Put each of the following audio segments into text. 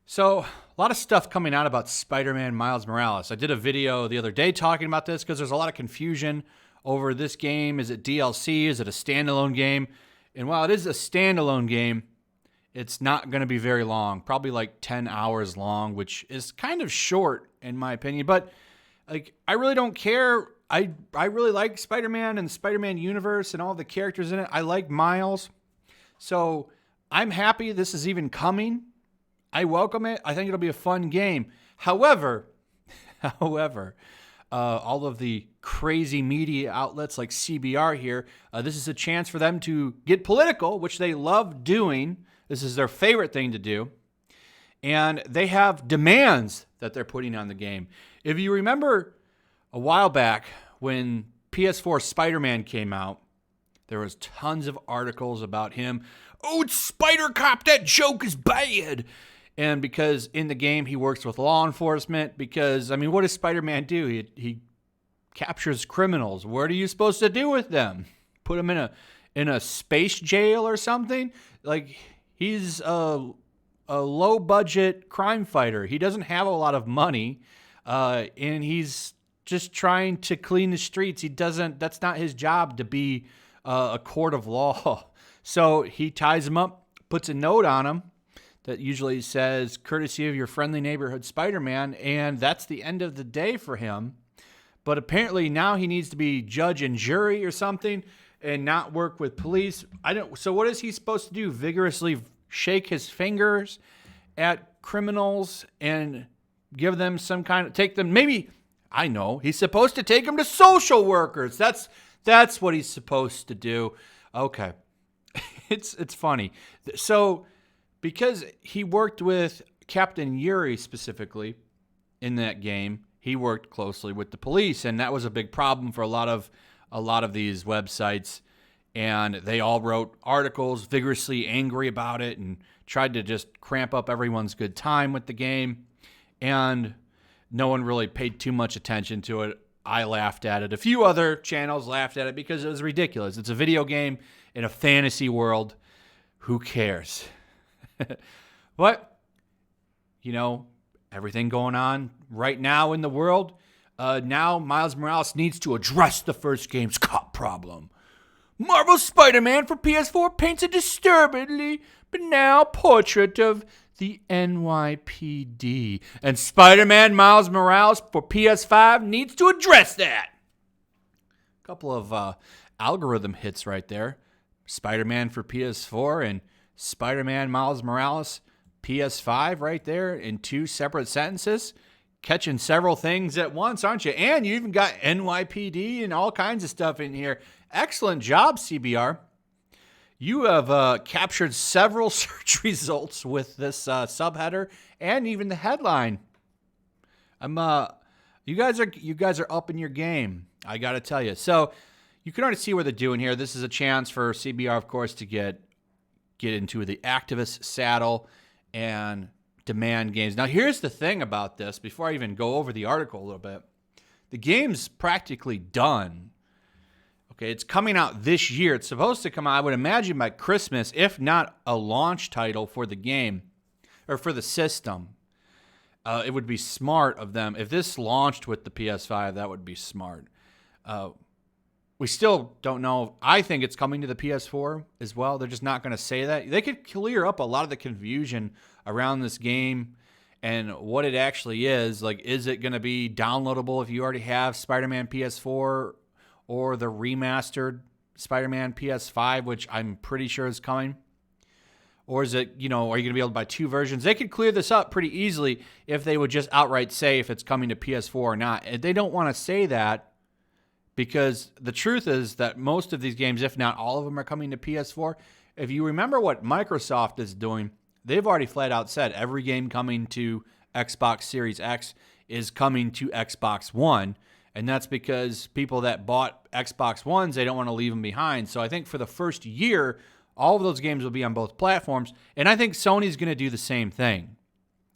So, a lot of stuff coming out about Spider-Man Miles Morales. I did a video the other day talking about this because there's a lot of confusion over this game. Is it DLC? Is it a standalone game? And while it is a standalone game, it's not going to be very long, probably like 10 hours long, which is kind of short in my opinion. But like, I really don't care. I really like Spider-Man and the Spider-Man universe and all the characters in it. I like Miles. So I'm happy this is even coming. I welcome it. I think it'll be a fun game. However, all of the crazy media outlets like CBR here, this is a chance for them to get political, which they love doing. This is their favorite thing to do. And they have demands that they're putting on the game. If you remember a while back when PS4 Spider-Man came out, there was tons of articles about him. Oh, it's Spider Cop. That joke is bad. And because in the game he works with law enforcement, because, I mean, what does Spider-Man do? He captures criminals. What are you supposed to do with them? Put them in a space jail or something? Like, he's a low-budget crime fighter. He doesn't have a lot of money, and he's just trying to clean the streets. That's not his job to be a court of law. So he ties him up, puts a note on him that usually says, courtesy of your friendly neighborhood Spider-Man, and that's the end of the day for him. But apparently now he needs to be judge and jury or something and not work with police. So what is he supposed to do? Vigorously shake his fingers at criminals and give them some kind of, maybe, I know, he's supposed to take them to social workers. That's what he's supposed to do. Okay. It's funny. So, because he worked with Captain Yuri specifically in that game, he worked closely with the police, and that was a big problem for a lot of these websites. And they all wrote articles vigorously angry about it and tried to just cramp up everyone's good time with the game. And no one really paid too much attention to it. I laughed at it. A few other channels laughed at it because it was ridiculous. It's a video game in a fantasy world. Who cares? But, everything going on right now in the world, now Miles Morales needs to address the first game's cop problem. Marvel's Spider-Man for PS4 paints a disturbingly banal portrait of the NYPD. And Spider-Man Miles Morales for PS5 needs to address that. A couple of algorithm hits right there. Spider-Man for PS4 and Spider-Man Miles Morales PS5 right there in two separate sentences. Catching several things at once, aren't you? And you even got NYPD and all kinds of stuff in here. Excellent job, CBR. You have captured several search results with this subheader and even the headline. You guys are up in your game, I got to tell you. So you can already see what they're doing here. This is a chance for CBR, of course, to get into the activist saddle and demand games. Now, here's the thing about this, before I even go over the article a little bit. The game's practically done. Okay, it's coming out this year. It's supposed to come out, I would imagine, by Christmas, if not a launch title for the game or for the system. It would be smart of them. If this launched with the PS5, that would be smart. We still don't know. I think it's coming to the PS4 as well. They're just not going to say that. They could clear up a lot of the confusion around this game and what it actually is. Like, is it going to be downloadable if you already have Spider-Man PS4 or the remastered Spider-Man PS5, which I'm pretty sure is coming? Or is it, are you going to be able to buy two versions? They could clear this up pretty easily if they would just outright say if it's coming to PS4 or not. They don't want to say that, because the truth is that most of these games, if not all of them, are coming to PS4. If you remember what Microsoft is doing, they've already flat out said every game coming to Xbox Series X is coming to Xbox One. And that's because people that bought Xbox Ones, they don't want to leave them behind. So I think for the first year, all of those games will be on both platforms. And I think Sony's going to do the same thing.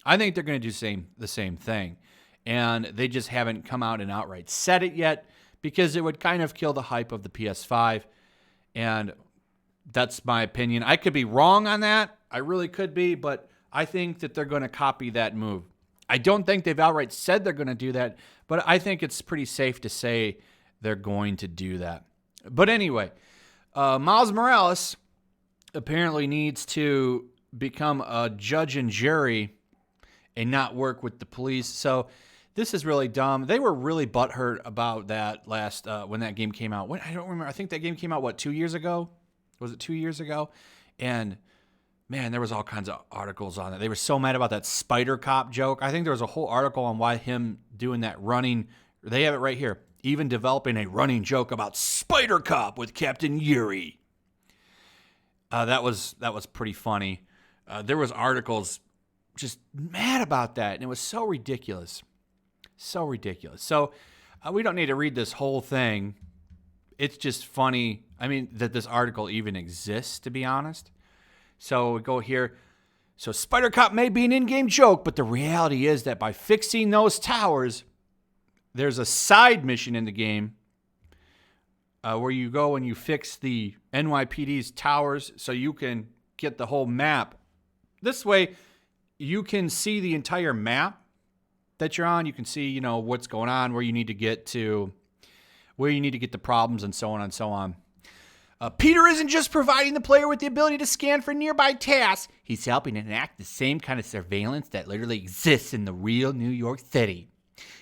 I think they're going to do the same thing. And they just haven't come out and outright said it yet, because it would kind of kill the hype of the PS5. And that's my opinion. I could be wrong on that. I really could be, but I think that they're going to copy that move. I don't think they've outright said they're going to do that, but I think it's pretty safe to say they're going to do that. But anyway, Miles Morales apparently needs to become a judge and jury and not work with the police. So this is really dumb. They were really butthurt about that last when that game came out. I don't remember. I think that game came out, 2 years ago? Was it 2 years ago? And man, there was all kinds of articles on it. They were so mad about that Spider Cop joke. I think there was a whole article on why him doing that running. They have it right here. Even developing a running joke about Spider Cop with Captain Yuri. That was pretty funny. There was articles just mad about that, and it was so ridiculous. So ridiculous. So we don't need to read this whole thing. It's just funny. I mean, that this article even exists, to be honest. So we go here. So Spider Cop may be an in-game joke, but the reality is that by fixing those towers, there's a side mission in the game where you go and you fix the NYPD's towers so you can get the whole map. This way, you can see the entire map that you're on. You can see, what's going on, where you need to get to, where you need to get the problems, and so on and so on. Peter isn't just providing the player with the ability to scan for nearby tasks. He's helping enact the same kind of surveillance that literally exists in the real New York City.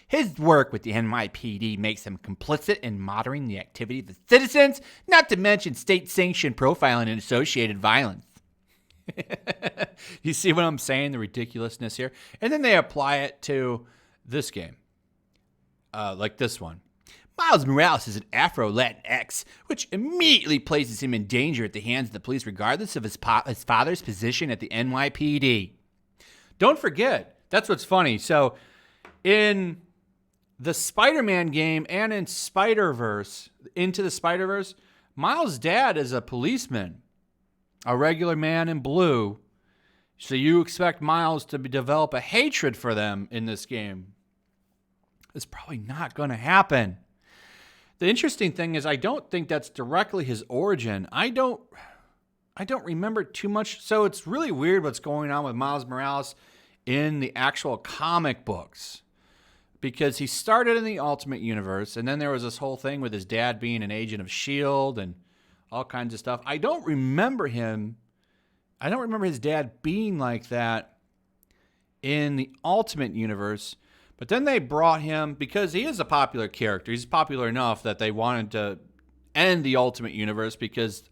His work with the NYPD makes him complicit in monitoring the activity of the citizens, not to mention state-sanctioned profiling and associated violence. You see what I'm saying? The ridiculousness here. And then they apply it to this game. Like this one. Miles Morales is an Afro-Latinx, which immediately places him in danger at the hands of the police regardless of his father's position at the NYPD. Don't forget, that's what's funny. So in the Spider-Man game and in Spider-Verse, Into the Spider-Verse, Miles' dad is a policeman, a regular man in blue. So you expect Miles to develop a hatred for them in this game. It's probably not going to happen. The interesting thing is I don't think that's directly his origin. I don't remember too much. So it's really weird what's going on with Miles Morales in the actual comic books. Because he started in the Ultimate Universe, and then there was this whole thing with his dad being an agent of S.H.I.E.L.D. and all kinds of stuff. I don't remember his dad being like that in the Ultimate Universe. But then they brought him, because he is a popular character. He's popular enough that they wanted to end the Ultimate Universe because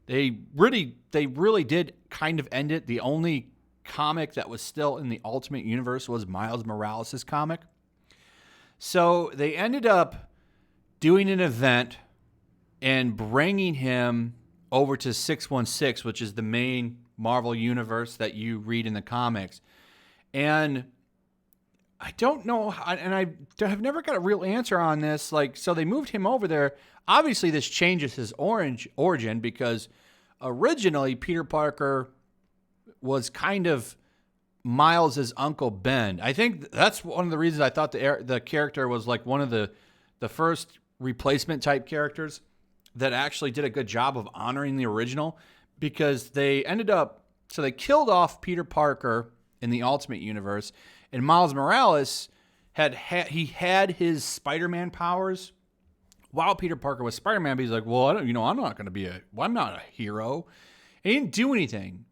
they really did kind of end it. The only comic that was still in the Ultimate Universe was Miles Morales' comic. So they ended up doing an event and bringing him over to 616, which is the main Marvel universe that you read in the comics. And I don't know, and I have never got a real answer on this. So they moved him over there. Obviously, this changes his origin because originally Peter Parker was kind of Miles' Uncle Ben. I think that's one of the reasons I thought the character was like one of the first replacement type characters that actually did a good job of honoring the original, because they killed off Peter Parker in the Ultimate Universe, and Miles Morales had his Spider-Man powers while Peter Parker was Spider-Man. But he's like, well, I'm not a hero. And he didn't do anything.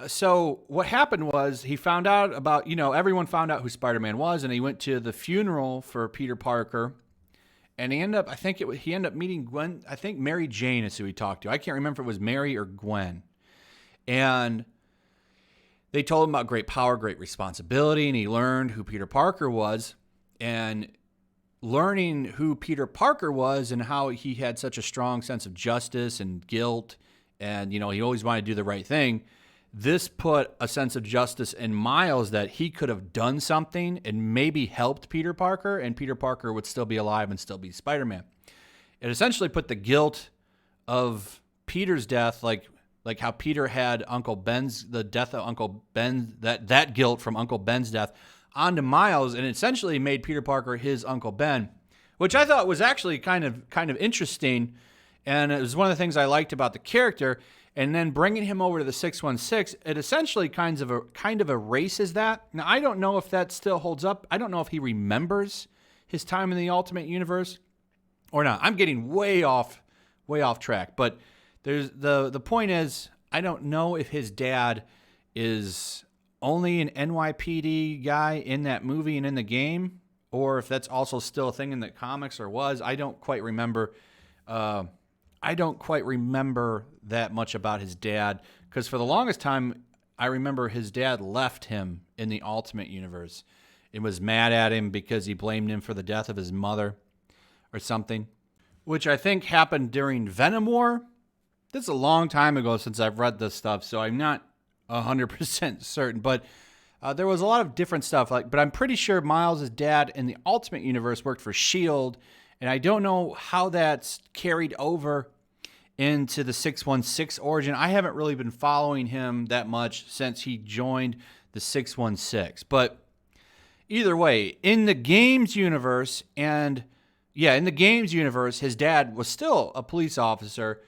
So what happened was he found out about, everyone found out who Spider-Man was, and he went to the funeral for Peter Parker, and he ended up meeting Gwen. I think Mary Jane is who he talked to. I can't remember if it was Mary or Gwen. And they told him about great power, great responsibility, and he learned who Peter Parker was. And learning who Peter Parker was and how he had such a strong sense of justice and guilt, and, he always wanted to do the right thing, this put a sense of justice in Miles that he could have done something and maybe helped Peter Parker, and Peter Parker would still be alive and still be Spider-Man. It essentially put the guilt of Peter's death, like how Peter had the death of Uncle Ben, that guilt from Uncle Ben's death, onto Miles, and essentially made Peter Parker his Uncle Ben, which I thought was actually kind of interesting, and it was one of the things I liked about the character. and then bringing him over to the 616, it essentially kind of erases that. Now, I don't know if that still holds up. I don't know if he remembers his time in the Ultimate Universe or not. I'm getting way off track. But there's the point is, I don't know if his dad is only an NYPD guy in that movie and in the game, or if that's also still a thing in the comics or was. I don't quite remember. I don't quite remember that much about his dad, because for the longest time, I remember his dad left him in the Ultimate Universe and was mad at him because he blamed him for the death of his mother or something, which I think happened during Venom War. This is a long time ago since I've read this stuff, so I'm not 100% certain, but there was a lot of different stuff. But I'm pretty sure Miles' dad in the Ultimate Universe worked for S.H.I.E.L.D., and I don't know how that's carried over into the 616 origin. I haven't really been following him that much since he joined the 616. But either way, in the games universe, his dad was still a police officer.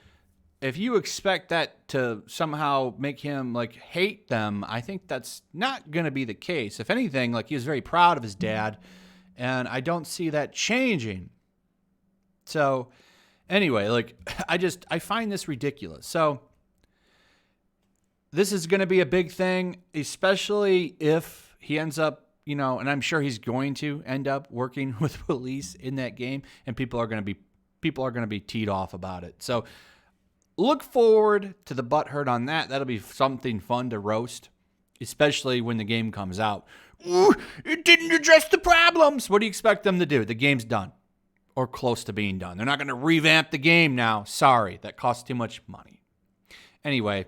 If you expect that to somehow make him hate them, I think that's not going to be the case. If anything, he was very proud of his dad, and I don't see that changing. So anyway, I find this ridiculous. So this is going to be a big thing, especially if he ends up, and I'm sure he's going to end up working with police in that game, and people are going to be teed off about it. So look forward to the butthurt on that. That'll be something fun to roast, especially when the game comes out. Ooh, it didn't address the problems. What do you expect them to do? The game's done. Or close to being done. They're not going to revamp the game now. Sorry, that costs too much money. Anyway,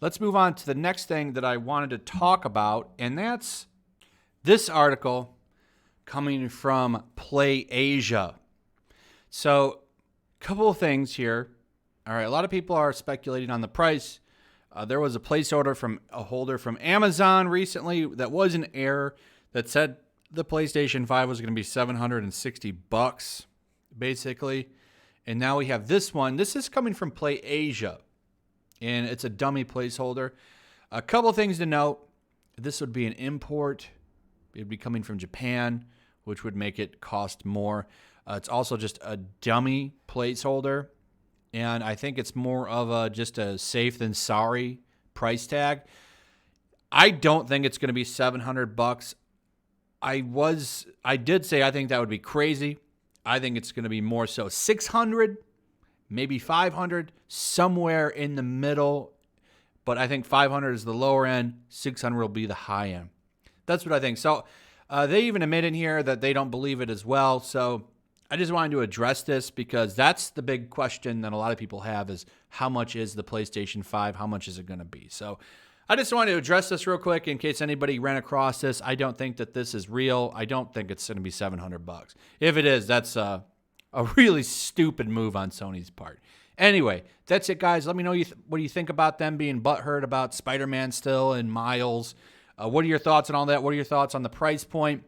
let's move on to the next thing that I wanted to talk about, and that's this article coming from Play Asia. So, a couple of things here. All right, a lot of people are speculating on the price. There was a placeholder from a holder from Amazon recently that was an error that said the PlayStation 5 was going to be $760, basically. And now we have this one. This is coming from Play Asia, and it's a dummy placeholder. A couple things to note. This would be an import. It would be coming from Japan, which would make it cost more. It's also just a dummy placeholder. And I think it's more of just a safe than sorry price tag. I don't think it's going to be $700. I did say I think that would be crazy. I think it's going to be more so $600, maybe $500, somewhere in the middle. But I think $500 is the lower end. $600 will be the high end. That's what I think. So they even admit in here that they don't believe it as well. So I just wanted to address this because that's the big question that a lot of people have is how much is the PlayStation 5? How much is it going to be? So I just wanted to address this real quick in case anybody ran across this. I don't think that this is real. I don't think it's going to be $700. If it is, that's a really stupid move on Sony's part. Anyway, that's it, guys. Let me know what you think about them being butthurt about Spider-Man still and Miles. What are your thoughts on all that? What are your thoughts on the price point?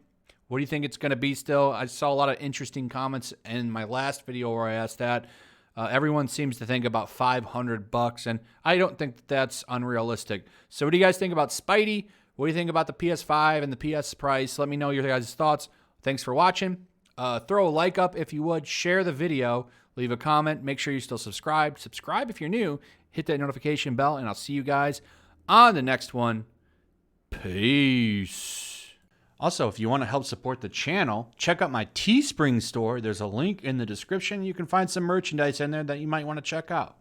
What do you think it's going to be still? I saw a lot of interesting comments in my last video where I asked that. Everyone seems to think about $500, and I don't think that's unrealistic. So what do you guys think about Spidey? What do you think about the PS5 and the PS price? Let me know your guys' thoughts. Thanks for watching. Throw a like up if you would. Share the video. Leave a comment. Make sure you're still subscribed. Subscribe if you're new. Hit that notification bell, and I'll see you guys on the next one. Peace. Also, if you want to help support the channel, check out my Teespring store. There's a link in the description. You can find some merchandise in there that you might want to check out.